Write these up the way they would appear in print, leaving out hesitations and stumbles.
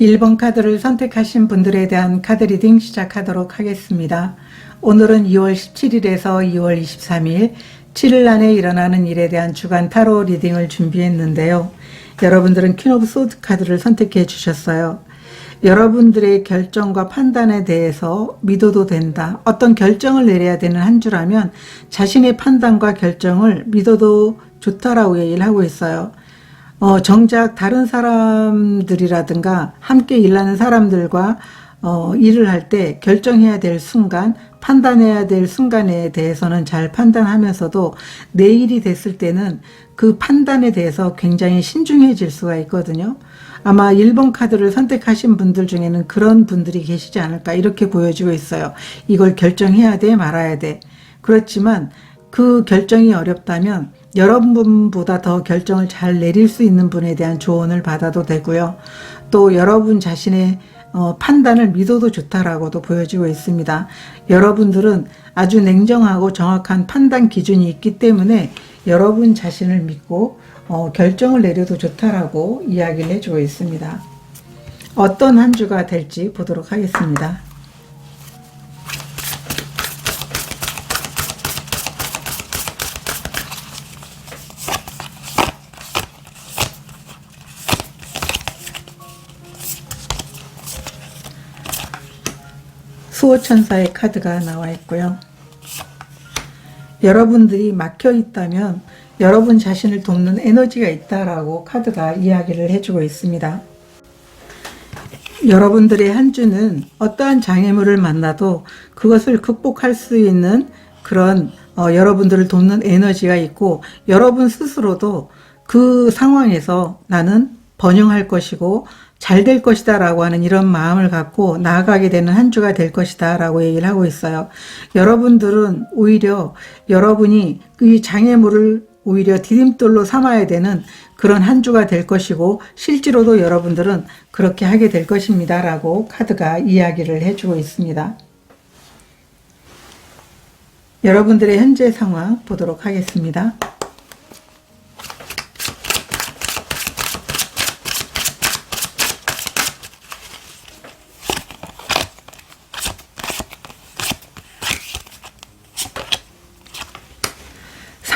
1번 카드를 선택하신 분들에 대한 카드 리딩 시작하도록 하겠습니다. 오늘은 2월 17일에서 2월 23일 7일 안에 일어나는 일에 대한 주간 타로 리딩을 준비했는데요. 여러분들은 퀸 오브 소드 카드를 선택해 주셨어요. 여러분들의 결정과 판단에 대해서 믿어도 된다. 어떤 결정을 내려야 되는 한 주라면 자신의 판단과 결정을 믿어도 좋다라고 얘기를 하고 있어요. 정작 다른 사람들이라든가 함께 일하는 사람들과 일을 할 때 결정해야 될 순간, 판단해야 될 순간에 대해서는 잘 판단하면서도 내 일이 됐을 때는 그 판단에 대해서 굉장히 신중해질 수가 있거든요. 아마 1번 카드를 선택하신 분들 중에는 그런 분들이 계시지 않을까 이렇게 보여지고 있어요. 이걸 결정해야 돼 말아야 돼. 그렇지만 그 결정이 어렵다면 여러분보다 더 결정을 잘 내릴 수 있는 분에 대한 조언을 받아도 되고요. 또 여러분 자신의 판단을 믿어도 좋다라고도 보여지고 있습니다. 여러분들은 아주 냉정하고 정확한 판단 기준이 있기 때문에 여러분 자신을 믿고 결정을 내려도 좋다라고 이야기를 해주고 있습니다. 어떤 한 주가 될지 보도록 하겠습니다. 수호천사의 카드가 나와 있고요. 여러분들이 막혀 있다면 여러분 자신을 돕는 에너지가 있다라고 카드가 이야기를 해주고 있습니다. 여러분들의 한 주는 어떠한 장애물을 만나도 그것을 극복할 수 있는 그런 여러분들을 돕는 에너지가 있고, 여러분 스스로도 그 상황에서 나는 번영할 것이고 잘 될 것이다 라고 하는 이런 마음을 갖고 나아가게 되는 한 주가 될 것이다 라고 얘기를 하고 있어요. 여러분들은 오히려 여러분이 이 장애물을 오히려 디딤돌로 삼아야 되는 그런 한 주가 될 것이고, 실제로도 여러분들은 그렇게 하게 될 것입니다 라고 카드가 이야기를 해주고 있습니다. 여러분들의 현재 상황 보도록 하겠습니다.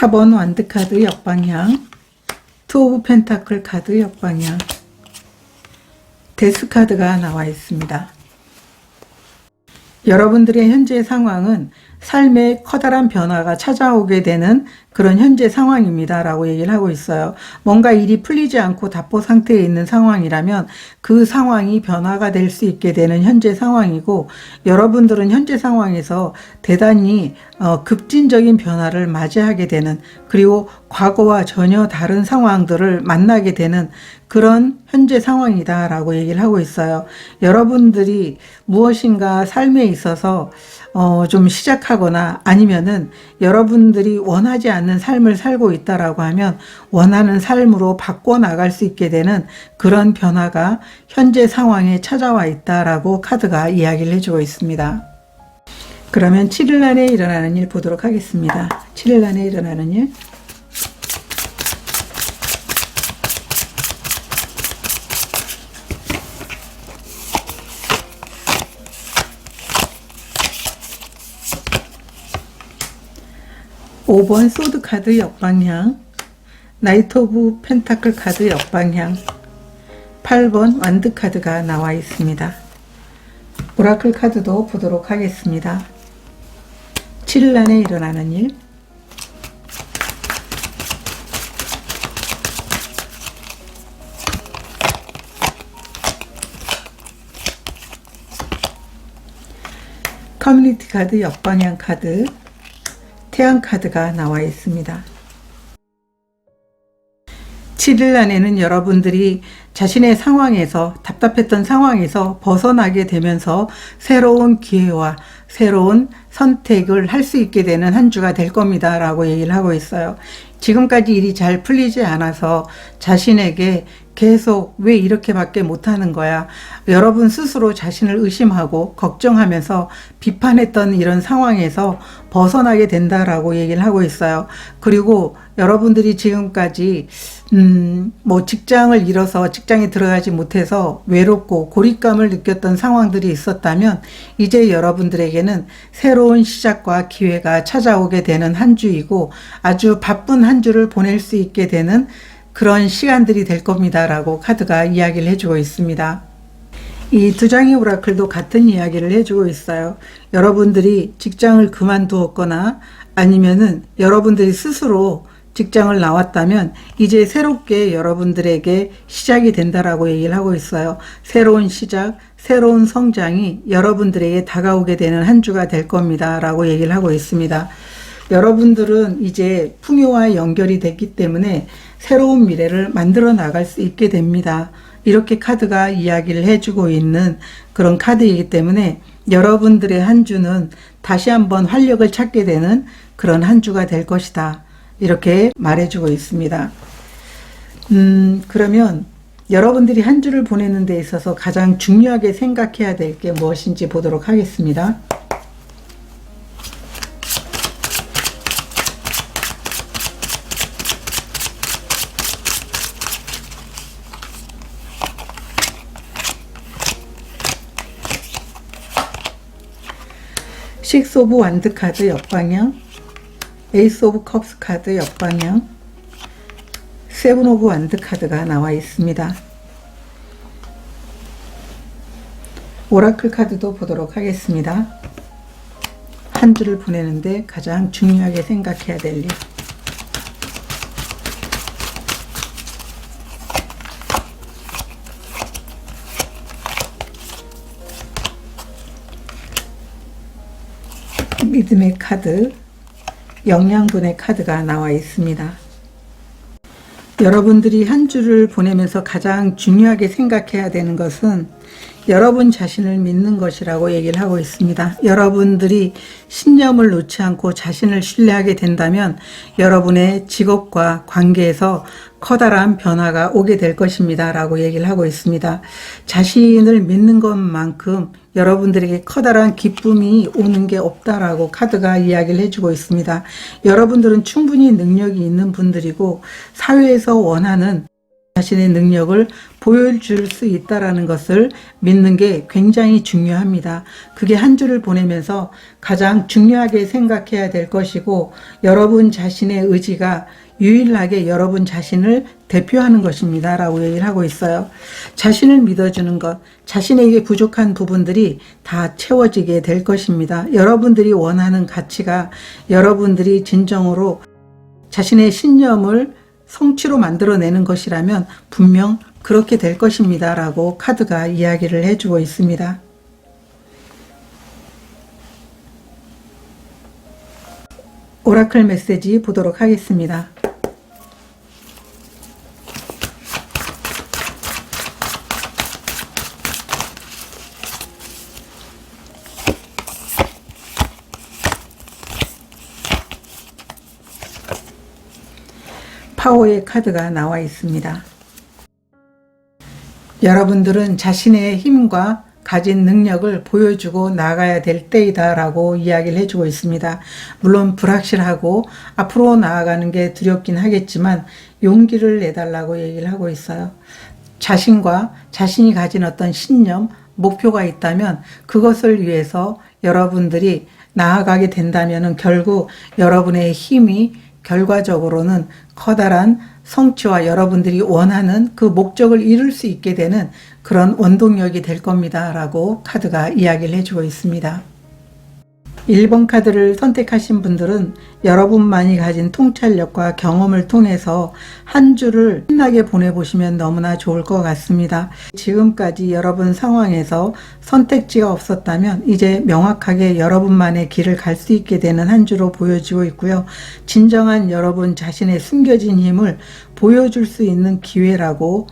(4번) 완드 카드 역방향, 투 오브 펜타클 카드 역방향, 데스 카드가 나와 있습니다. 여러분들의 현재 상황은 삶에 커다란 변화가 찾아오게 되는 그런 현재 상황입니다 라고 얘기를 하고 있어요. 뭔가 일이 풀리지 않고 답보 상태에 있는 상황이라면 그 상황이 변화가 될 수 있게 되는 현재 상황이고, 여러분들은 현재 상황에서 대단히 급진적인 변화를 맞이하게 되는, 그리고 과거와 전혀 다른 상황들을 만나게 되는 그런 현재 상황이다 라고 얘기를 하고 있어요. 여러분들이 무엇인가 삶에 있어서 좀 시작하거나 아니면은 여러분들이 원하지 않는 삶을 살고 있다라고 하면 원하는 삶으로 바꿔 나갈 수 있게 되는 그런 변화가 현재 상황에 찾아와 있다라고 카드가 이야기를 해주고 있습니다. 그러면 7일 안에 일어나는 일 보도록 하겠습니다. 7일 안에 일어나는 일. (5번) 소드 카드 역방향, 나이트 오브 펜타클 카드 역방향, (8번) 완드 카드가 나와 있습니다. 오라클 카드도 보도록 하겠습니다. 7일 안에 일어나는 일. 커뮤니티 카드 역방향 카드, 태양 카드가 나와 있습니다. 7일 안에는 여러분들이 자신의 상황에서, 답답했던 상황에서 벗어나게 되면서 새로운 기회와 새로운 선택을 할 수 있게 되는 한 주가 될 겁니다 라고 얘기를 하고 있어요. 지금까지 일이 잘 풀리지 않아서 자신에게 계속 왜 이렇게밖에 못하는 거야? 여러분 스스로 자신을 의심하고 걱정하면서 비판했던 이런 상황에서 벗어나게 된다라고 얘기를 하고 있어요. 그리고 여러분들이 지금까지 뭐 직장을 잃어서 직장에 들어가지 못해서 외롭고 고립감을 느꼈던 상황들이 있었다면 이제 여러분들에게는 새로운 시작과 기회가 찾아오게 되는 한 주이고 아주 바쁜 한 주를 보낼 수 있게 되는 그런 시간들이 될 겁니다 라고 카드가 이야기를 해주고 있습니다. 이 두 장의 오라클도 같은 이야기를 해주고 있어요. 여러분들이 직장을 그만두었거나 아니면은 여러분들이 스스로 직장을 나왔다면 이제 새롭게 여러분들에게 시작이 된다라고 얘기를 하고 있어요. 새로운 시작, 새로운 성장이 여러분들에게 다가오게 되는 한 주가 될 겁니다 라고 얘기를 하고 있습니다. 여러분들은 이제 풍요와 연결이 됐기 때문에 새로운 미래를 만들어 나갈 수 있게 됩니다. 이렇게 카드가 이야기를 해주고 있는 그런 카드이기 때문에 여러분들의 한 주는 다시 한번 활력을 찾게 되는 그런 한 주가 될 것이다. 이렇게 말해주고 있습니다. 그러면 여러분들이 한 주를 보내는 데 있어서 가장 중요하게 생각해야 될 게 무엇인지 보도록 하겠습니다. 식스 오브 완드 카드 역방향, 에이스 오브 컵스 카드 역방향, 세븐 오브 완드 카드가 나와 있습니다. 오라클 카드도 보도록 하겠습니다. 한 주를 보내는데 가장 중요하게 생각해야 될 일. 믿음의 카드, 영양분의 카드가 나와 있습니다. 여러분들이 한 주를 보내면서 가장 중요하게 생각해야 되는 것은 여러분 자신을 믿는 것이라고 얘기를 하고 있습니다. 여러분들이 신념을 놓지 않고 자신을 신뢰하게 된다면 여러분의 직업과 관계에서 커다란 변화가 오게 될 것입니다 라고 얘기를 하고 있습니다. 자신을 믿는 것만큼 여러분들에게 커다란 기쁨이 오는 게 없다라고 카드가 이야기를 해주고 있습니다. 여러분들은 충분히 능력이 있는 분들이고 사회에서 원하는 자신의 능력을 보여줄 수 있다라는 것을 믿는 게 굉장히 중요합니다. 그게 한 주를 보내면서 가장 중요하게 생각해야 될 것이고 여러분 자신의 의지가 유일하게 여러분 자신을 대표하는 것입니다 라고 얘기를 하고 있어요. 자신을 믿어주는 것, 자신에게 부족한 부분들이 다 채워지게 될 것입니다. 여러분들이 원하는 가치가 여러분들이 진정으로 자신의 신념을 성취로 만들어내는 것이라면 분명 그렇게 될 것입니다 라고 카드가 이야기를 해주고 있습니다. 오라클 메시지 보도록 하겠습니다. 파워의 카드가 나와 있습니다. 여러분들은 자신의 힘과 가진 능력을 보여주고 나가야 될 때이다 라고 이야기를 해주고 있습니다. 물론 불확실하고 앞으로 나아가는 게 두렵긴 하겠지만 용기를 내달라고 얘기를 하고 있어요. 자신과 자신이 가진 어떤 신념, 목표가 있다면 그것을 위해서 여러분들이 나아가게 된다면 결국 여러분의 힘이 결과적으로는 커다란 성취와 여러분들이 원하는 그 목적을 이룰 수 있게 되는 그런 원동력이 될 겁니다 라고 카드가 이야기를 해주고 있습니다. 1번 카드를 선택하신 분들은 여러분만이 가진 통찰력과 경험을 통해서 한 주를 신나게 보내보시면 너무나 좋을 것 같습니다. 지금까지 여러분 상황에서 선택지가 없었다면 이제 명확하게 여러분만의 길을 갈 수 있게 되는 한 주로 보여지고 있고요. 진정한 여러분 자신의 숨겨진 힘을 보여줄 수 있는 기회라고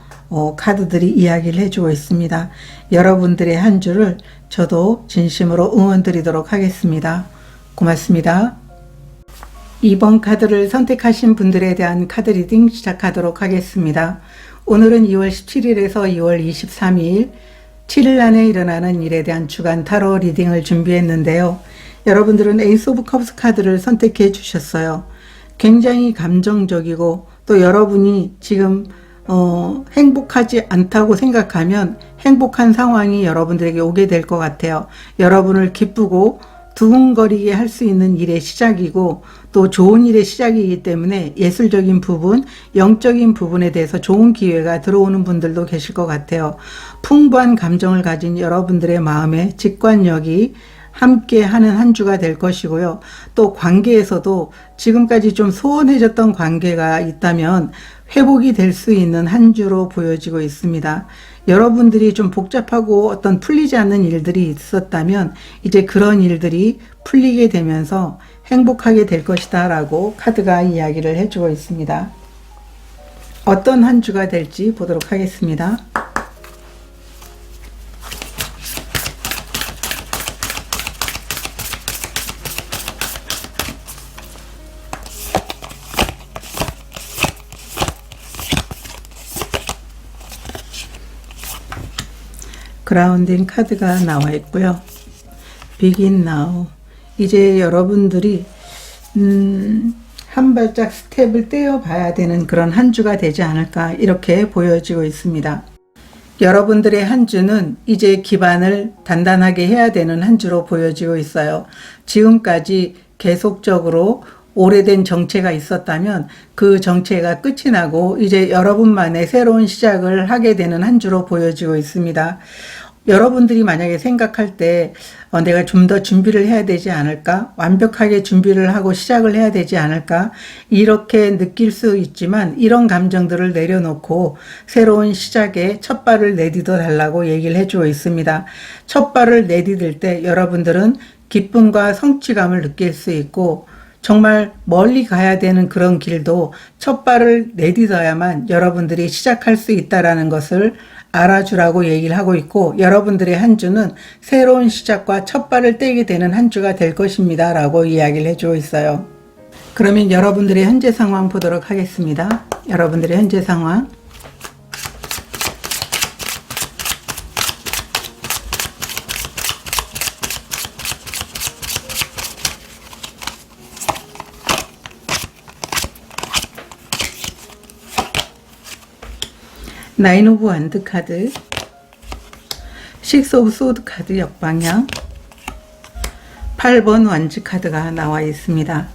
카드들이 이야기를 해주고 있습니다. 여러분들의 한 주를 저도 진심으로 응원 드리도록 하겠습니다. 고맙습니다. 2번 카드를 선택하신 분들에 대한 카드 리딩 시작하도록 하겠습니다. 오늘은 2월 17일에서 2월 23일 7일 안에 일어나는 일에 대한 주간 타로 리딩을 준비했는데요. 여러분들은 에이스 오브 컵스 카드를 선택해 주셨어요. 굉장히 감정적이고 또 여러분이 지금 행복하지 않다고 생각하면 행복한 상황이 여러분들에게 오게 될 것 같아요. 여러분을 기쁘고 두근거리게 할 수 있는 일의 시작이고 또 좋은 일의 시작이기 때문에 예술적인 부분, 영적인 부분에 대해서 좋은 기회가 들어오는 분들도 계실 것 같아요. 풍부한 감정을 가진 여러분들의 마음에 직관력이 함께 하는 한 주가 될 것이고요. 또 관계에서도 지금까지 좀 소원해졌던 관계가 있다면 회복이 될 수 있는 한 주로 보여지고 있습니다. 여러분들이 좀 복잡하고 어떤 풀리지 않는 일들이 있었다면 이제 그런 일들이 풀리게 되면서 행복하게 될 것이다 라고 카드가 이야기를 해주고 있습니다. 어떤 한 주가 될지 보도록 하겠습니다. 그라운딩 카드가 나와 있고요. Begin now. 이제 여러분들이 한 발짝 스텝을 떼어 봐야 되는 그런 한 주가 되지 않을까 이렇게 보여지고 있습니다. 여러분들의 한 주는 이제 기반을 단단하게 해야 되는 한 주로 보여지고 있어요. 지금까지 계속적으로 오래된 정체가 있었다면 그 정체가 끝이 나고 이제 여러분만의 새로운 시작을 하게 되는 한 주로 보여지고 있습니다. 여러분들이 만약에 생각할 때 내가 좀 더 준비를 해야 되지 않을까? 완벽하게 준비를 하고 시작을 해야 되지 않을까? 이렇게 느낄 수 있지만 이런 감정들을 내려놓고 새로운 시작에 첫 발을 내디뎌 달라고 얘기를 해주고 있습니다. 첫 발을 내디딜 때 여러분들은 기쁨과 성취감을 느낄 수 있고 정말 멀리 가야 되는 그런 길도 첫 발을 내딛어야만 여러분들이 시작할 수 있다라는 것을 알아주라고 얘기를 하고 있고 여러분들의 한 주는 새로운 시작과 첫 발을 떼게 되는 한 주가 될 것입니다 라고 이야기를 해주고 있어요. 그러면 여러분들의 현재 상황 보도록 하겠습니다. 여러분들의 현재 상황. 나인 오브 완드 카드, 식스 오브 소드 카드 역방향, 8번 완즈 카드가 나와 있습니다.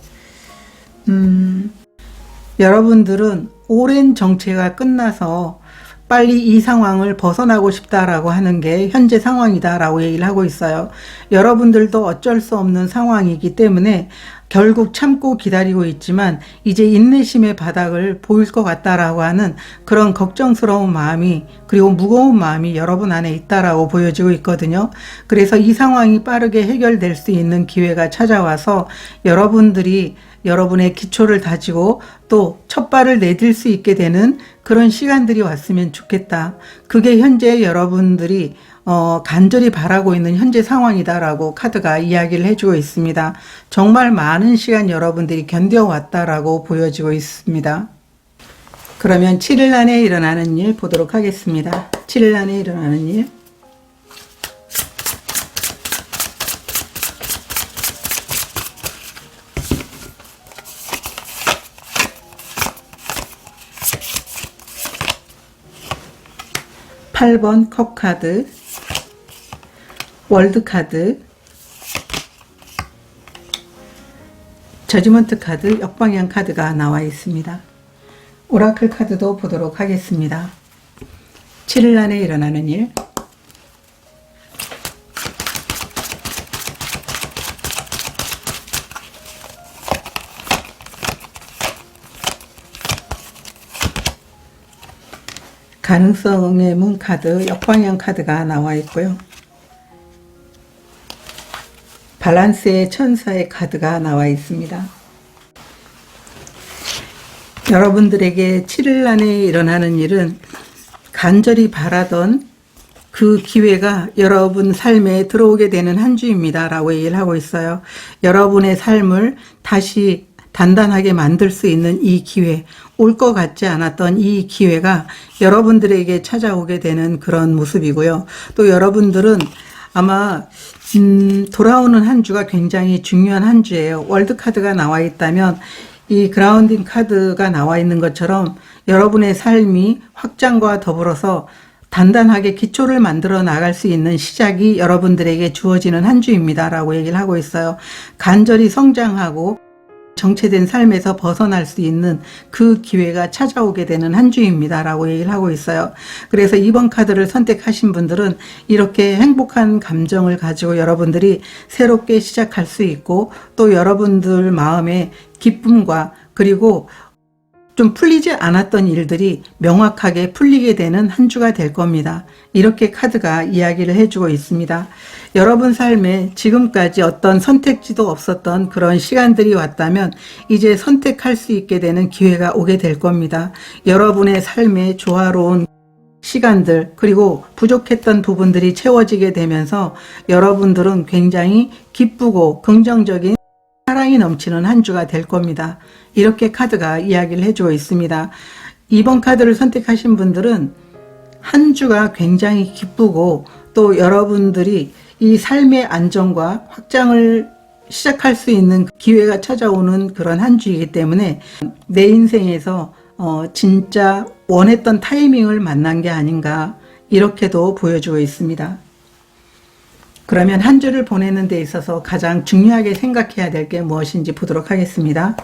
여러분들은 오랜 정체가 끝나서 빨리 이 상황을 벗어나고 싶다라고 하는 게 현재 상황이다라고 얘기를 하고 있어요. 여러분들도 어쩔 수 없는 상황이기 때문에 결국 참고 기다리고 있지만 이제 인내심의 바닥을 보일 것 같다라고 하는 그런 걱정스러운 마음이 그리고 무거운 마음이 여러분 안에 있다라고 보여지고 있거든요. 그래서 이 상황이 빠르게 해결될 수 있는 기회가 찾아와서 여러분들이 여러분의 기초를 다지고 또 첫 발을 내딜 수 있게 되는 그런 시간들이 왔으면 좋겠다. 그게 현재 여러분들이 간절히 바라고 있는 현재 상황이다라고 카드가 이야기를 해주고 있습니다. 정말 많은 시간 여러분들이 견뎌왔다라고 보여지고 있습니다. 그러면 7일 안에 일어나는 일 보도록 하겠습니다. 7일 안에 일어나는 일. (8번) 컵 카드, 월드 카드, 저지먼트 카드, 역방향 카드가 나와 있습니다. 오라클 카드도 보도록 하겠습니다. 7일 안에 일어나는 일. 가능성의 문 카드, 역방향 카드가 나와 있고요. 밸런스의 천사의 카드가 나와 있습니다. 여러분들에게 7일 안에 일어나는 일은 간절히 바라던 그 기회가 여러분 삶에 들어오게 되는 한 주입니다 라고 얘기를 하고 있어요. 여러분의 삶을 다시 단단하게 만들 수 있는 이 기회, 올 것 같지 않았던 이 기회가 여러분들에게 찾아오게 되는 그런 모습이고요. 또 여러분들은 아마 돌아오는 한 주가 굉장히 중요한 한 주예요. 월드카드가 나와 있다면 이 그라운딩 카드가 나와 있는 것처럼 여러분의 삶이 확장과 더불어서 단단하게 기초를 만들어 나갈 수 있는 시작이 여러분들에게 주어지는 한 주입니다 라고 얘기를 하고 있어요. 간절히 성장하고 정체된 삶에서 벗어날 수 있는 그 기회가 찾아오게 되는 한 주입니다 라고 얘기를 하고 있어요. 그래서 이번 카드를 선택하신 분들은 이렇게 행복한 감정을 가지고 여러분들이 새롭게 시작할 수 있고, 또 여러분들 마음에 기쁨과 그리고 좀 풀리지 않았던 일들이 명확하게 풀리게 되는 한 주가 될 겁니다. 이렇게 카드가 이야기를 해주고 있습니다. 여러분 삶에 지금까지 어떤 선택지도 없었던 그런 시간들이 왔다면 이제 선택할 수 있게 되는 기회가 오게 될 겁니다. 여러분의 삶에 조화로운 시간들, 그리고 부족했던 부분들이 채워지게 되면서 여러분들은 굉장히 기쁘고 긍정적인 사랑이 넘치는 한 주가 될 겁니다. 이렇게 카드가 이야기를 해주고 있습니다. 이번 카드를 선택하신 분들은 한 주가 굉장히 기쁘고, 또 여러분들이 이 삶의 안정과 확장을 시작할 수 있는 기회가 찾아오는 그런 한 주이기 때문에 내 인생에서 진짜 원했던 타이밍을 만난 게 아닌가, 이렇게도 보여주고 있습니다. 그러면 한 주를 보내는 데 있어서 가장 중요하게 생각해야 될 게 무엇인지 보도록 하겠습니다.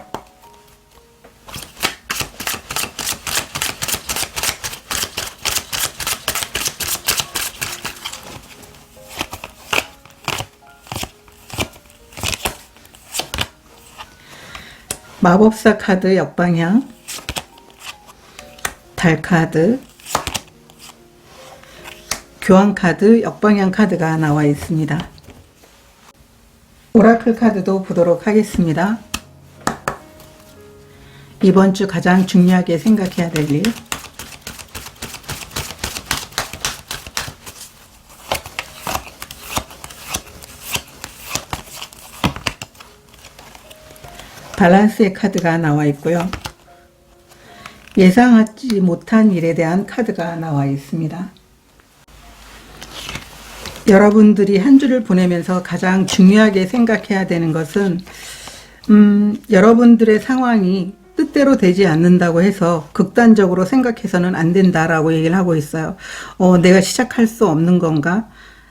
마법사 카드 역방향, 달 카드, 교환 카드, 역방향 카드가 나와 있습니다. 오라클 카드도 보도록 하겠습니다. 이번 주 가장 중요하게 생각해야 될 일. 밸런스의 카드가 나와 있고요. 예상하지 못한 일에 대한 카드가 나와 있습니다. 여러분들이 한 주를 보내면서 가장 중요하게 생각해야 되는 것은 여러분들의 상황이 뜻대로 되지 않는다고 해서 극단적으로 생각해서는 안 된다라고 얘기를 하고 있어요. 내가 시작할 수 없는 건가?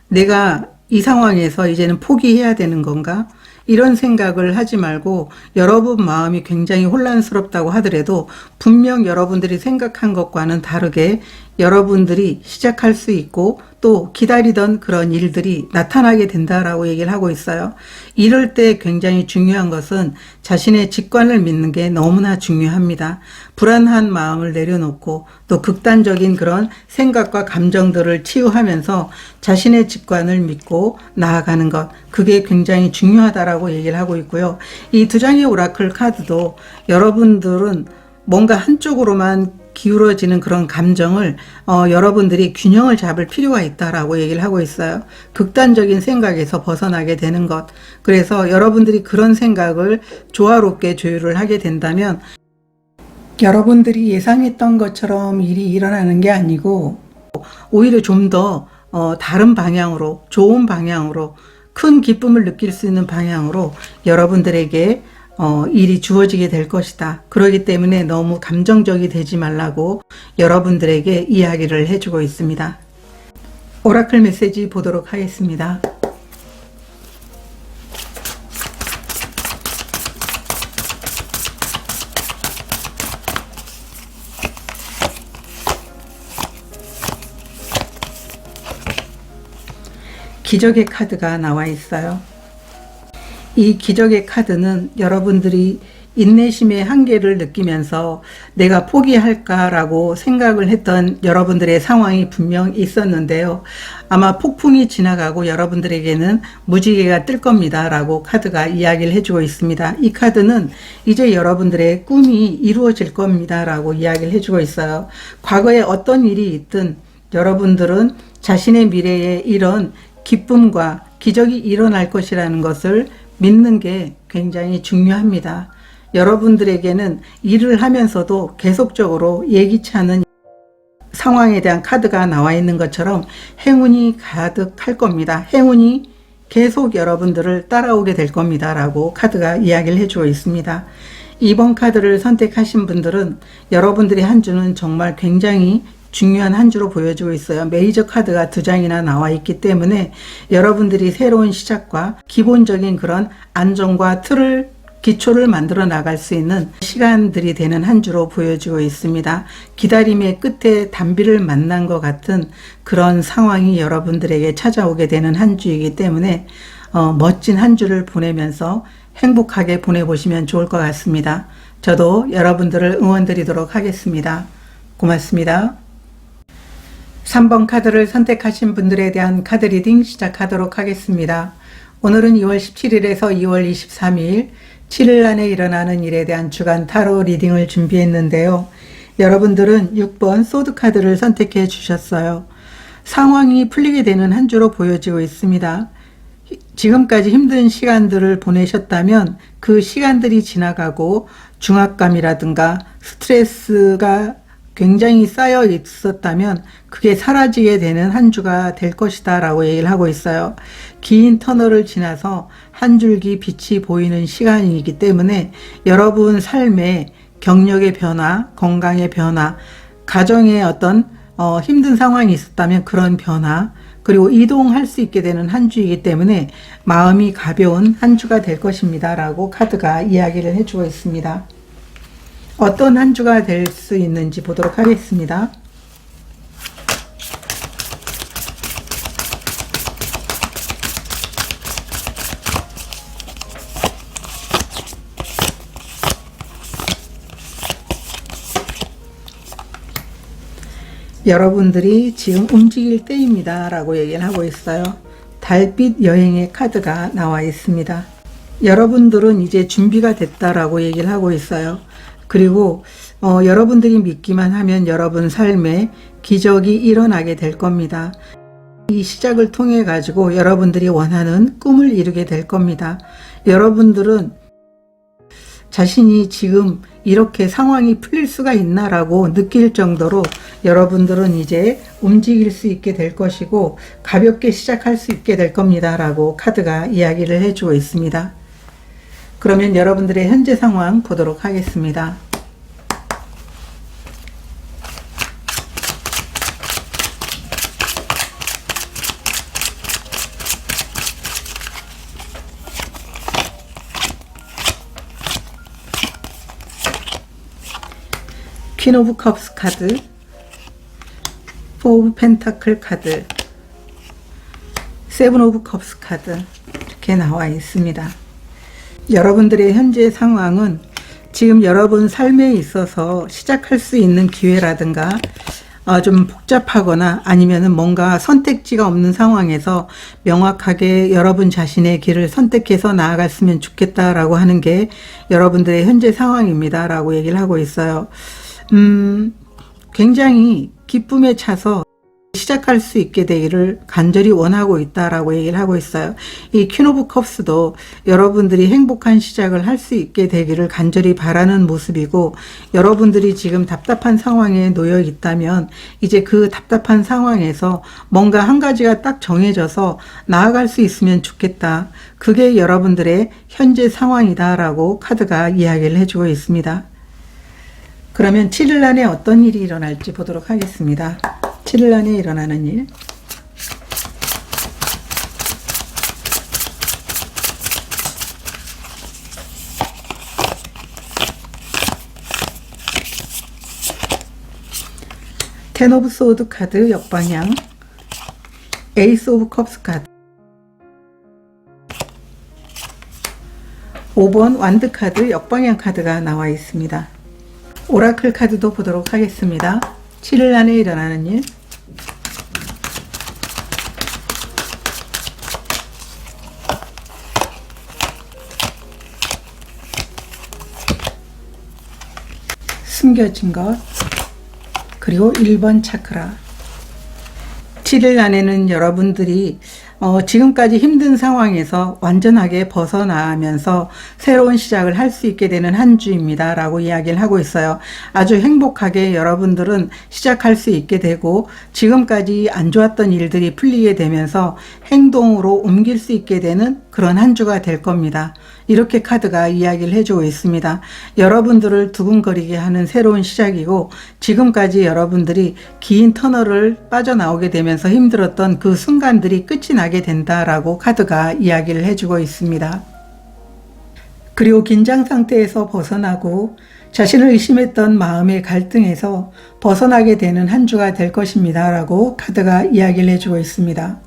내가 이 상황에서 이제는 포기해야 되는 건가? 이런 생각을 하지 말고, 여러분 마음이 굉장히 혼란스럽다고 하더라도 분명 여러분들이 생각한 것과는 다르게 여러분들이 시작할 수 있고 또 기다리던 그런 일들이 나타나게 된다라고 얘기를 하고 있어요. 이럴 때 굉장히 중요한 것은 자신의 직관을 믿는 게 너무나 중요합니다. 불안한 마음을 내려놓고 또 극단적인 그런 생각과 감정들을 치유하면서 자신의 직관을 믿고 나아가는 것, 그게 굉장히 중요하다라고 얘기를 하고 있고요. 이 두 장의 오라클 카드도 여러분들은 뭔가 한쪽으로만 기울어지는 그런 감정을 여러분들이 균형을 잡을 필요가 있다라고 얘기를 하고 있어요. 극단적인 생각에서 벗어나게 되는 것. 그래서 여러분들이 그런 생각을 조화롭게 조율을 하게 된다면 여러분들이 예상했던 것처럼 일이 일어나는 게 아니고 오히려 좀 더 다른 방향으로, 좋은 방향으로, 큰 기쁨을 느낄 수 있는 방향으로 여러분들에게 일이 주어지게 될 것이다. 그렇기 때문에 너무 감정적이 되지 말라고 여러분들에게 이야기를 해주고 있습니다. 오라클 메시지 보도록 하겠습니다. 기적의 카드가 나와 있어요. 이 기적의 카드는 여러분들이 인내심의 한계를 느끼면서 내가 포기할까라고 생각을 했던 여러분들의 상황이 분명 있었는데요. 아마 폭풍이 지나가고 여러분들에게는 무지개가 뜰 겁니다 라고 카드가 이야기를 해주고 있습니다. 이 카드는 이제 여러분들의 꿈이 이루어질 겁니다 라고 이야기를 해주고 있어요. 과거에 어떤 일이 있든 여러분들은 자신의 미래에 이런 기쁨과 기적이 일어날 것이라는 것을 믿는 게 굉장히 중요합니다. 여러분들에게는 일을 하면서도 계속적으로 예기치 않은 상황에 대한 카드가 나와 있는 것처럼 행운이 가득할 겁니다. 행운이 계속 여러분들을 따라오게 될 겁니다 라고 카드가 이야기를 해주고 있습니다. 이번 카드를 선택하신 분들은 여러분들의 한 주는 정말 굉장히 중요한 한 주로 보여지고 있어요. 메이저 카드가 2장이나 나와 있기 때문에 여러분들이 새로운 시작과 기본적인 그런 안정과 기초를 만들어 나갈 수 있는 시간들이 되는 한 주로 보여지고 있습니다. 기다림의 끝에 단비를 만난 것 같은 그런 상황이 여러분들에게 찾아오게 되는 한 주이기 때문에 멋진 한 주를 보내면서 행복하게 보내보시면 좋을 것 같습니다. 저도 여러분들을 응원드리도록 하겠습니다. 고맙습니다. 3번 카드를 선택하신 분들에 대한 카드 리딩 시작하도록 하겠습니다. 오늘은 2월 17일에서 2월 23일 7일 안에 일어나는 일에 대한 주간 타로 리딩을 준비했는데요. 여러분들은 6번 소드 카드를 선택해 주셨어요. 상황이 풀리게 되는 한 주로 보여지고 있습니다. 지금까지 힘든 시간들을 보내셨다면 그 시간들이 지나가고 중압감이라든가 스트레스가 굉장히 쌓여 있었다면 그게 사라지게 되는 한 주가 될 것이다 라고 얘기를 하고 있어요. 긴 터널을 지나서 한 줄기 빛이 보이는 시간이기 때문에 여러분 삶의 경력의 변화, 건강의 변화, 가정의 어떤 힘든 상황이 있었다면 그런 변화, 그리고 이동할 수 있게 되는 한 주이기 때문에 마음이 가벼운 한 주가 될 것입니다 라고 카드가 이야기를 해주고 있습니다. 어떤 한 주가 될 수 있는지 보도록 하겠습니다. 여러분들이 지금 움직일 때입니다 라고 얘기를 하고 있어요. 달빛 여행의 카드가 나와 있습니다. 여러분들은 이제 준비가 됐다라고 얘기를 하고 있어요. 그리고 여러분들이 믿기만 하면 여러분 삶에 기적이 일어나게 될 겁니다. 이 시작을 통해 가지고 여러분들이 원하는 꿈을 이루게 될 겁니다. 여러분들은 자신이 지금 이렇게 상황이 풀릴 수가 있나라고 느낄 정도로 여러분들은 이제 움직일 수 있게 될 것이고 가볍게 시작할 수 있게 될 겁니다 라고 카드가 이야기를 해주고 있습니다. 그러면 여러분들의 현재 상황 보도록 하겠습니다. 퀸 오브 컵스 카드, 포 오브 펜타클 카드, 세븐 오브 컵스 카드 이렇게 나와 있습니다. 여러분들의 현재 상황은 지금 여러분 삶에 있어서 시작할 수 있는 기회라든가 좀 복잡하거나 아니면은 뭔가 선택지가 없는 상황에서 명확하게 여러분 자신의 길을 선택해서 나아갔으면 좋겠다라고 하는 게 여러분들의 현재 상황입니다 라고 얘기를 하고 있어요. 굉장히 기쁨에 차서 시작할 수 있게 되기를 간절히 원하고 있다라고 얘기를 하고 있어요. 이 퀸 오브 컵스도 여러분들이 행복한 시작을 할 수 있게 되기를 간절히 바라는 모습이고, 여러분들이 지금 답답한 상황에 놓여 있다면 이제 그 답답한 상황에서 뭔가 한 가지가 딱 정해져서 나아갈 수 있으면 좋겠다. 그게 여러분들의 현재 상황이다라고 카드가 이야기를 해주고 있습니다. 그러면 7일 안에 어떤 일이 일어날지 보도록 하겠습니다. 7일 안에 일어나는 일. 텐 오브 소드 카드 역방향, 에이스 오브 컵스 카드, 5번 완드 카드 역방향 카드가 나와 있습니다. 오라클 카드도 보도록 하겠습니다. 7일 안에 일어나는 일. 숨겨진 것, 그리고 1번 차크라. 7일 안에는 여러분들이 지금까지 힘든 상황에서 완전하게 벗어나면서 새로운 시작을 할 수 있게 되는 한 주입니다 라고 이야기를 하고 있어요. 아주 행복하게 여러분들은 시작할 수 있게 되고 지금까지 안 좋았던 일들이 풀리게 되면서 행동으로 옮길 수 있게 되는 그런 한 주가 될 겁니다. 이렇게 카드가 이야기를 해주고 있습니다. 여러분들을 두근거리게 하는 새로운 시작이고 지금까지 여러분들이 긴 터널을 빠져나오게 되면서 힘들었던 그 순간들이 끝이 나게 된다라고 카드가 이야기를 해주고 있습니다. 그리고 긴장 상태에서 벗어나고 자신을 의심했던 마음의 갈등에서 벗어나게 되는 한 주가 될 것입니다 라고 카드가 이야기를 해주고 있습니다.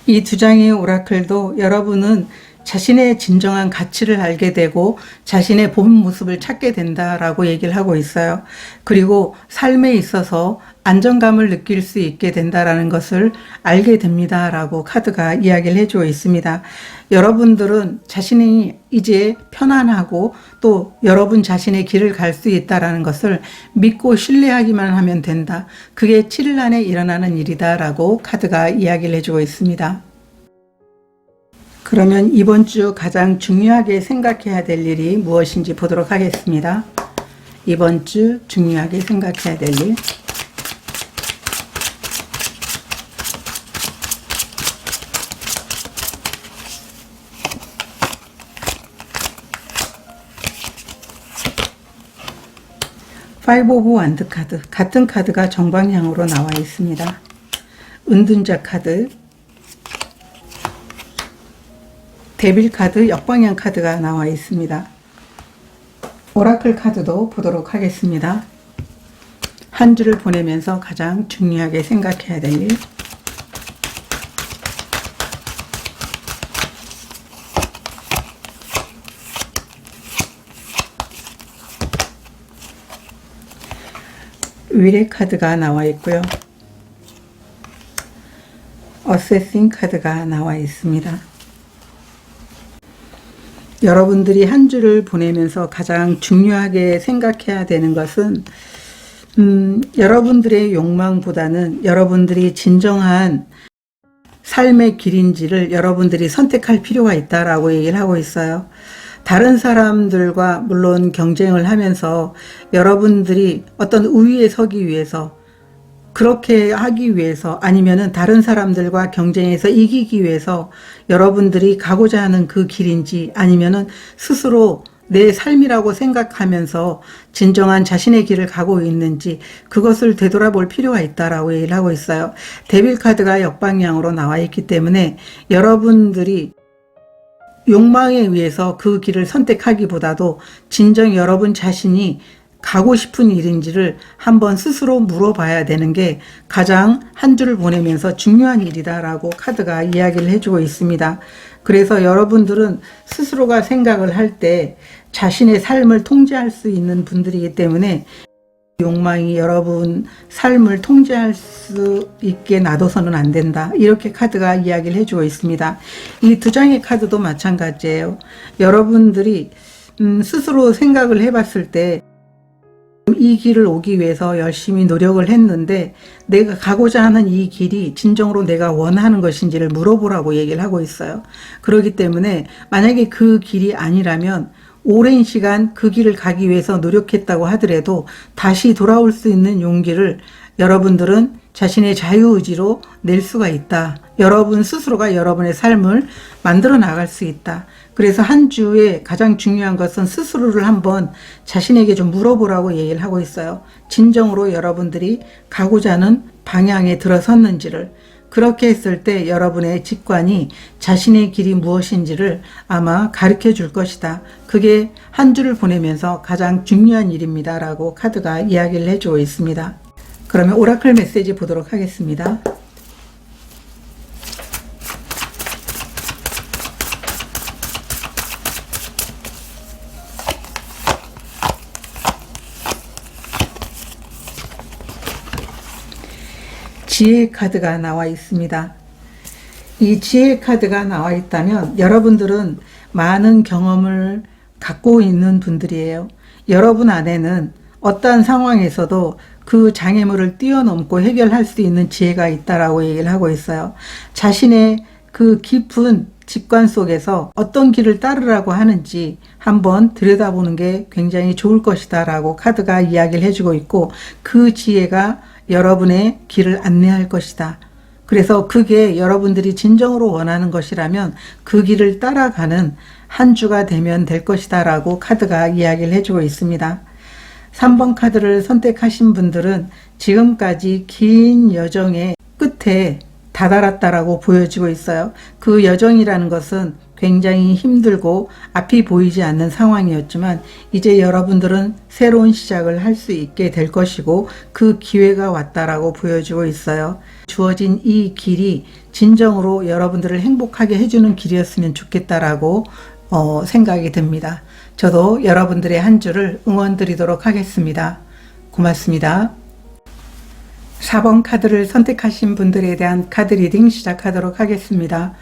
이 두 장의 오라클도 여러분은 자신의 진정한 가치를 알게 되고 자신의 본 모습을 찾게 된다라고 얘기를 하고 있어요. 그리고 삶에 있어서 안정감을 느낄 수 있게 된다라는 것을 알게 됩니다라고 카드가 이야기를 해주고 있습니다. 여러분들은 자신이 이제 편안하고 또 여러분 자신의 길을 갈 수 있다라는 것을 믿고 신뢰하기만 하면 된다. 그게 7일 안에 일어나는 일이다라고 카드가 이야기를 해주고 있습니다. 그러면 이번 주 가장 중요하게 생각해야 될 일이 무엇인지 보도록 하겠습니다. 이번 주 중요하게 생각해야 될 일. 파이브 오브 완드 카드, 같은 카드가 정방향으로 나와 있습니다. 은둔자 카드, 데빌 카드, 역방향 카드가 나와 있습니다. 오라클 카드도 보도록 하겠습니다. 한 주를 보내면서 가장 중요하게 생각해야 될 일. 위례 카드가 나와 있고요. 어세싱 카드가 나와 있습니다. 여러분들이 한 주를 보내면서 가장 중요하게 생각해야 되는 것은 여러분들의 욕망보다는 여러분들이 진정한 삶의 길인지를 여러분들이 선택할 필요가 있다라고 얘기를 하고 있어요. 다른 사람들과 물론 경쟁을 하면서 여러분들이 어떤 우위에 서기 위해서 그렇게 하기 위해서 아니면은 다른 사람들과 경쟁해서 이기기 위해서 여러분들이 가고자 하는 그 길인지 아니면은 스스로 내 삶이라고 생각하면서 진정한 자신의 길을 가고 있는지 그것을 되돌아볼 필요가 있다라고 얘기를 하고 있어요. 데빌 카드가 역방향으로 나와 있기 때문에 여러분들이 욕망에 의해서 그 길을 선택하기보다도 진정 여러분 자신이 가고 싶은 일인지를 한번 스스로 물어봐야 되는 게 가장 한 주를 보내면서 중요한 일이다라고 카드가 이야기를 해주고 있습니다. 그래서 여러분들은 스스로가 생각을 할 때 자신의 삶을 통제할 수 있는 분들이기 때문에 욕망이 여러분 삶을 통제할 수 있게 놔둬서는 안 된다. 이렇게 카드가 이야기를 해주고 있습니다. 이 두 장의 카드도 마찬가지예요. 여러분들이 스스로 생각을 해봤을 때 이 길을 오기 위해서 열심히 노력을 했는데 내가 가고자 하는 이 길이 진정으로 내가 원하는 것인지를 물어보라고 얘기를 하고 있어요. 그렇기 때문에 만약에 그 길이 아니라면 오랜 시간 그 길을 가기 위해서 노력했다고 하더라도 다시 돌아올 수 있는 용기를 여러분들은 자신의 자유의지로 낼 수가 있다. 여러분 스스로가 여러분의 삶을 만들어 나갈 수 있다. 그래서 한 주에 가장 중요한 것은 스스로를 한번 자신에게 좀 물어보라고 얘기를 하고 있어요. 진정으로 여러분들이 가고자 하는 방향에 들어섰는지를. 그렇게 했을 때 여러분의 직관이 자신의 길이 무엇인지를 아마 가르쳐 줄 것이다. 그게 한 주를 보내면서 가장 중요한 일입니다. 라고 카드가 이야기를 해주고 있습니다. 그러면 오라클 메시지 보도록 하겠습니다. 지혜 카드가 나와 있습니다. 이 지혜 카드가 나와 있다면 여러분들은 많은 경험을 갖고 있는 분들이에요. 여러분 안에는 어떠한 상황에서도 그 장애물을 뛰어넘고 해결할 수 있는 지혜가 있다라고 얘기를 하고 있어요. 자신의 그 깊은 직관 속에서 어떤 길을 따르라고 하는지 한번 들여다보는 게 굉장히 좋을 것이다 라고 카드가 이야기를 해주고 있고, 그 지혜가 여러분의 길을 안내할 것이다. 그래서 그게 여러분들이 진정으로 원하는 것이라면 그 길을 따라가는 한 주가 되면 될 것이다 라고 카드가 이야기를 해주고 있습니다. 3번 카드를 선택하신 분들은 지금까지 긴 여정의 끝에 다다랐다라고 보여지고 있어요. 그 여정이라는 것은 굉장히 힘들고 앞이 보이지 않는 상황이었지만 이제 여러분들은 새로운 시작을 할 수 있게 될 것이고 그 기회가 왔다라고 보여지고 있어요. 주어진 이 길이 진정으로 여러분들을 행복하게 해주는 길이었으면 좋겠다라고 생각이 듭니다. 저도 여러분들의 한 주를 응원 드리도록 하겠습니다. 고맙습니다. 4번 카드를 선택하신 분들에 대한 카드 리딩 시작하도록 하겠습니다.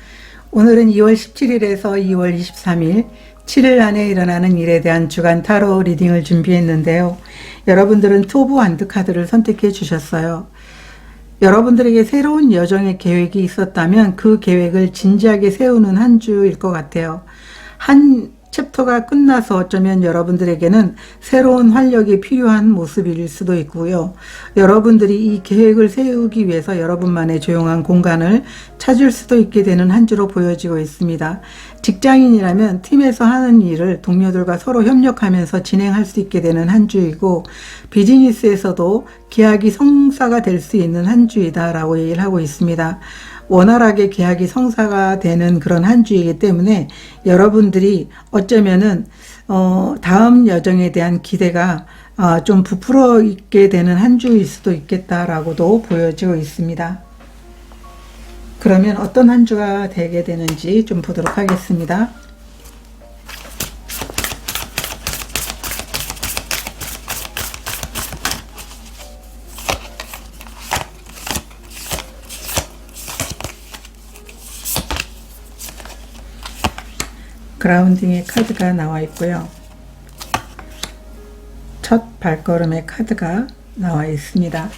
오늘은 2월 17일에서 2월 23일 7일 안에 일어나는 일에 대한 주간 타로 리딩을 준비했는데요. 여러분들은 투 오브 완드 카드를 선택해 주셨어요. 여러분들에게 새로운 여정의 계획이 있었다면 그 계획을 진지하게 세우는 한 주일 것 같아요. 한 챕터가 끝나서 어쩌면 여러분들에게는 새로운 활력이 필요한 모습일 수도 있고요. 여러분들이 이 계획을 세우기 위해서 여러분만의 조용한 공간을 찾을 수도 있게 되는 한 주로 보여지고 있습니다. 직장인이라면 팀에서 하는 일을 동료들과 서로 협력하면서 진행할 수 있게 되는 한 주이고, 비즈니스에서도 계약이 성사가 될 수 있는 한 주이다 라고 얘기를 하고 있습니다. 원활하게 계약이 성사가 되는 그런 한 주이기 때문에 여러분들이 어쩌면은 다음 여정에 대한 기대가 좀 부풀어 있게 되는 한 주일 수도 있겠다라고도 보여지고 있습니다. 그러면 어떤 한 주가 되게 되는지 좀 보도록 하겠습니다. 그라운딩의 카드가 나와 있고요. 첫 발걸음의 카드가 나와 있습니다.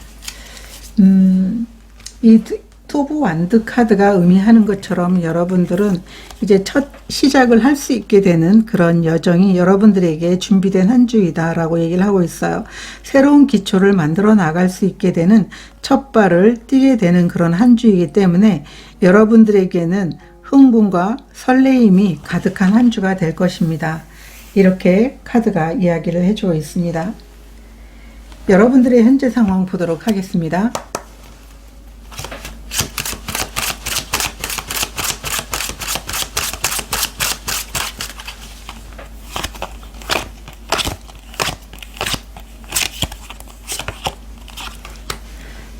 이 투 오브 완드 카드가 의미하는 것처럼 여러분들은 이제 첫 시작을 할 수 있게 되는 그런 여정이 여러분들에게 준비된 한 주이다 라고 얘기를 하고 있어요. 새로운 기초를 만들어 나갈 수 있게 되는 첫 발을 띄게 되는 그런 한 주이기 때문에 여러분들에게는 흥분과 설레임이 가득한 한 주가 될 것입니다. 이렇게 카드가 이야기를 해주고 있습니다. 여러분들의 현재 상황 보도록 하겠습니다.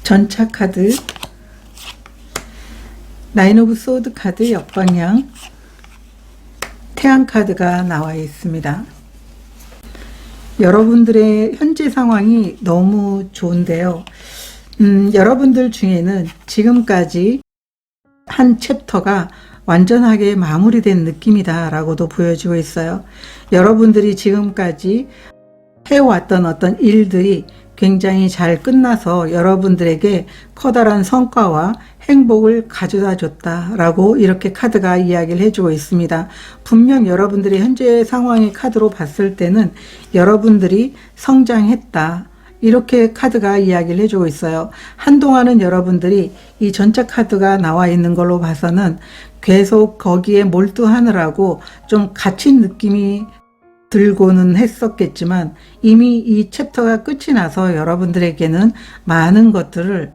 전차 카드, 나인 오브 소드 카드 역방향, 태양 카드가 나와 있습니다. 여러분들의 현재 상황이 너무 좋은데요. 여러분들 중에는 지금까지 한 챕터가 완전하게 마무리된 느낌이다 라고도 보여지고 있어요. 여러분들이 지금까지 해왔던 어떤 일들이 굉장히 잘 끝나서 여러분들에게 커다란 성과와 행복을 가져다 줬다라고 이렇게 카드가 이야기를 해주고 있습니다. 분명 여러분들의 현재 상황의 카드로 봤을 때는 여러분들이 성장했다, 이렇게 카드가 이야기를 해주고 있어요. 한동안은 여러분들이 이 전차 카드가 나와 있는 걸로 봐서는 계속 거기에 몰두하느라고 좀 갇힌 느낌이 들고는 했었겠지만 이미 이 챕터가 끝이 나서 여러분들에게는 많은 것들을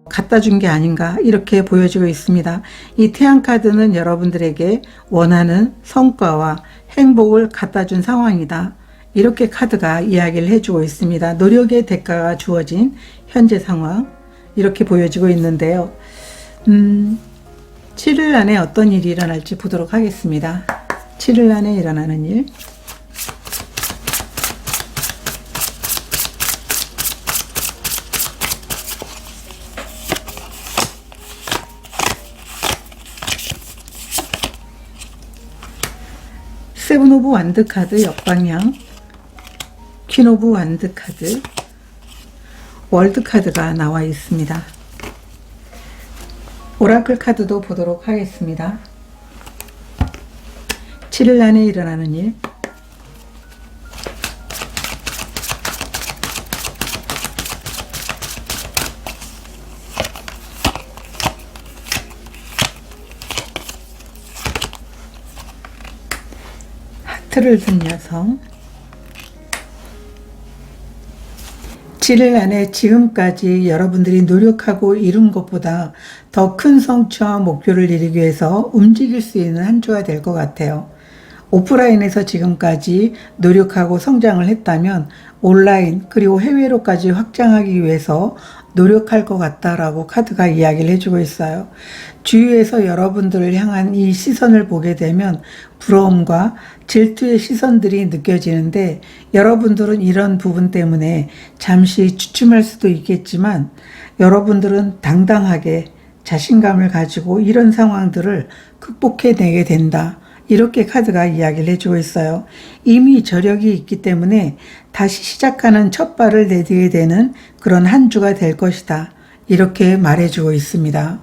갖다 준 게 아닌가, 이렇게 보여지고 있습니다. 이 태양 카드는 여러분들에게 원하는 성과와 행복을 갖다 준 상황이다, 이렇게 카드가 이야기를 해주고 있습니다. 노력의 대가가 주어진 현재 상황, 이렇게 보여지고 있는데요. 7일 안에 어떤 일이 일어날지 보도록 하겠습니다. 7일 안에 일어나는 일. 세븐 오브 완드 카드 역방향, 퀸 오브 완드 카드, 월드 카드가 나와 있습니다. 오라클 카드도 보도록 하겠습니다. 7일 안에 일어나는 일. 하트를 든 여성. 7일 안에 지금까지 여러분들이 노력하고 이룬 것보다 더 큰 성취와 목표를 이루기 위해서 움직일 수 있는 한 주가 될 것 같아요. 오프라인에서 지금까지 노력하고 성장을 했다면 온라인 그리고 해외로까지 확장하기 위해서 노력할 것 같다라고 카드가 이야기를 해주고 있어요. 주위에서 여러분들을 향한 이 시선을 보게 되면 부러움과 질투의 시선들이 느껴지는데, 여러분들은 이런 부분 때문에 잠시 주춤할 수도 있겠지만 여러분들은 당당하게 자신감을 가지고 이런 상황들을 극복해내게 된다, 이렇게 카드가 이야기를 해주고 있어요. 이미 저력이 있기 때문에 다시 시작하는 첫 발을 내디게 되는 그런 한 주가 될 것이다, 이렇게 말해주고 있습니다.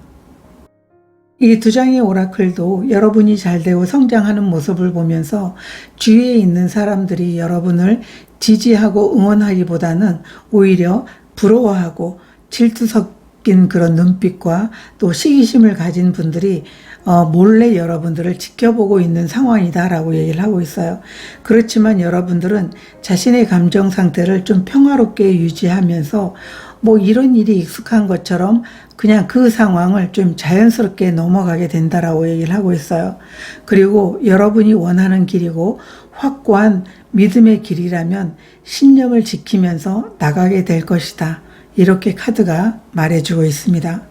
이 두 장의 오라클도 여러분이 잘되고 성장하는 모습을 보면서 주위에 있는 사람들이 여러분을 지지하고 응원하기보다는 오히려 부러워하고 질투 섞인 그런 눈빛과 또 시기심을 가진 분들이 몰래 여러분들을 지켜보고 있는 상황이다라고 얘기를 하고 있어요. 그렇지만 여러분들은 자신의 감정 상태를 좀 평화롭게 유지하면서 이런 일이 익숙한 것처럼 그냥 그 상황을 좀 자연스럽게 넘어가게 된다라고 얘기를 하고 있어요. 그리고 여러분이 원하는 길이고 확고한 믿음의 길이라면 신념을 지키면서 나가게 될 것이다, 이렇게 카드가 말해주고 있습니다.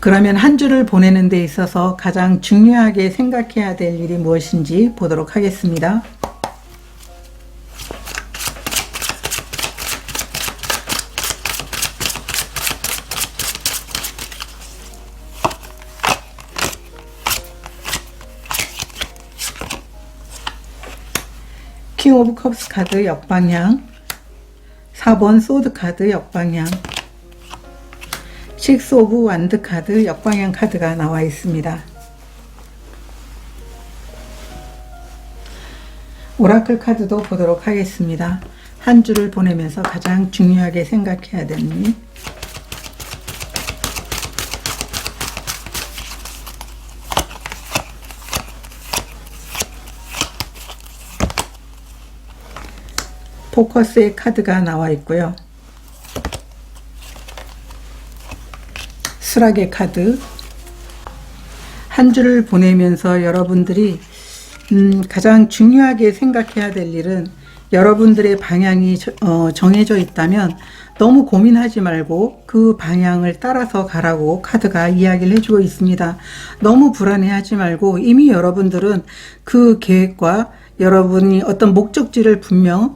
그러면 한 주를 보내는 데 있어서 가장 중요하게 생각해야 될 일이 무엇인지 보도록 하겠습니다. 킹 오브 컵스 카드 역방향, 4번 소드 카드 역방향, 6 오브 완드 카드 역방향 카드가 나와 있습니다. 오라클 카드도 보도록 하겠습니다. 한 주를 보내면서 가장 중요하게 생각해야 되는 일. 포커스의 카드가 나와 있고요. 수락의 카드. 한 주를 보내면서 여러분들이 가장 중요하게 생각해야 될 일은, 여러분들의 방향이 정해져 있다면 너무 고민하지 말고 그 방향을 따라서 가라고 카드가 이야기를 해주고 있습니다. 너무 불안해하지 말고 이미 여러분들은 그 계획과 여러분이 어떤 목적지를 분명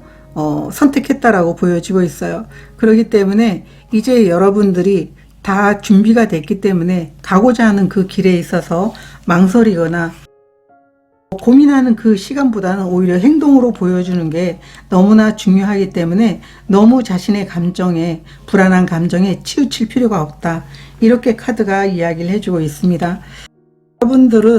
선택했다라고 보여지고 있어요. 그렇기 때문에 이제 여러분들이 다 준비가 됐기 때문에 가고자 하는 그 길에 있어서 망설이거나 고민하는 그 시간보다는 오히려 행동으로 보여주는 게 너무나 중요하기 때문에 너무 자신의 감정에, 불안한 감정에 치우칠 필요가 없다, 이렇게 카드가 이야기를 해주고 있습니다. 여러분들은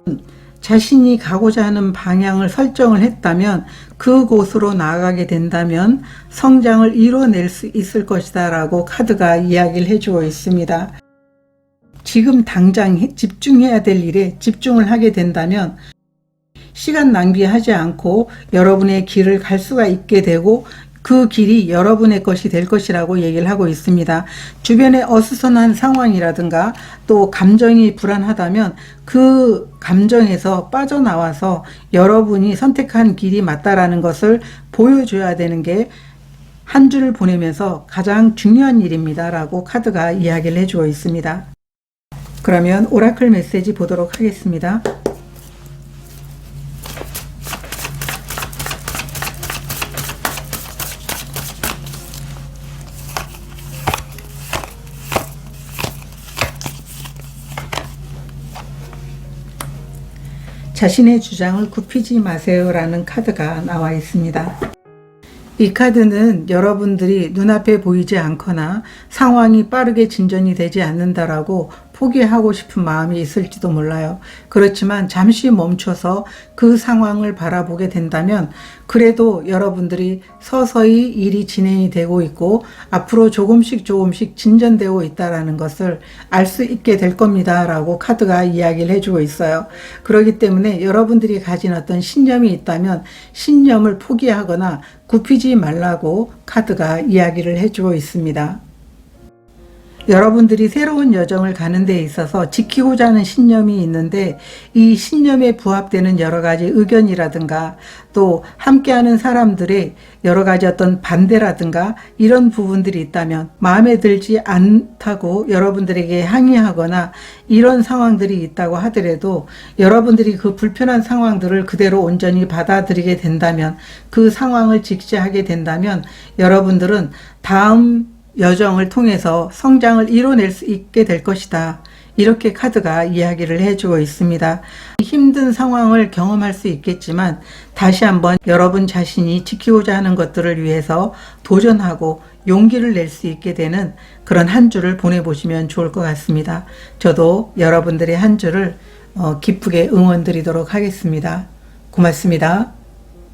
자신이 가고자 하는 방향을 설정을 했다면 그곳으로 나아가게 된다면 성장을 이뤄낼 수 있을 것이다 라고 카드가 이야기를 해주고 있습니다. 지금 당장 집중해야 될 일에 집중을 하게 된다면 시간 낭비하지 않고 여러분의 길을 갈 수가 있게 되고 그 길이 여러분의 것이 될 것이라고 얘기를 하고 있습니다. 주변에 어수선한 상황이라든가 또 감정이 불안하다면 그 감정에서 빠져나와서 여러분이 선택한 길이 맞다라는 것을 보여줘야 되는 게 한 주를 보내면서 가장 중요한 일입니다 라고 카드가 이야기를 해주고 있습니다. 그러면 오라클 메시지 보도록 하겠습니다. 자신의 주장을 굽히지 마세요 라는 카드가 나와 있습니다. 이 카드는 여러분들이 눈앞에 보이지 않거나 상황이 빠르게 진전이 되지 않는다라고 포기하고 싶은 마음이 있을지도 몰라요. 그렇지만 잠시 멈춰서 그 상황을 바라보게 된다면 그래도 여러분들이 서서히 일이 진행이 되고 있고 앞으로 조금씩 진전되고 있다라는 것을 알 수 있게 될 겁니다 라고 카드가 이야기를 해주고 있어요. 그렇기 때문에 여러분들이 가진 어떤 신념이 있다면 신념을 포기하거나 굽히지 말라고 카드가 이야기를 해주고 있습니다. 여러분들이 새로운 여정을 가는 데 있어서 지키고자 하는 신념이 있는데 이 신념에 부합되는 여러 가지 의견이라든가 또 함께하는 사람들의 여러 가지 어떤 반대라든가 이런 부분들이 있다면 마음에 들지 않다고 여러분들에게 항의하거나 이런 상황들이 있다고 하더라도 여러분들이 그 불편한 상황들을 그대로 온전히 받아들이게 된다면 그 상황을 직시하게 된다면 여러분들은 다음 여정을 통해서 성장을 이뤄낼 수 있게 될 것이다. 이렇게 카드가 이야기를 해주고 있습니다. 힘든 상황을 경험할 수 있겠지만 다시 한번 여러분 자신이 지키고자 하는 것들을 위해서 도전하고 용기를 낼 수 있게 되는 그런 한 주를 보내보시면 좋을 것 같습니다. 저도 여러분들의 한 주를 기쁘게 응원드리도록 하겠습니다. 고맙습니다.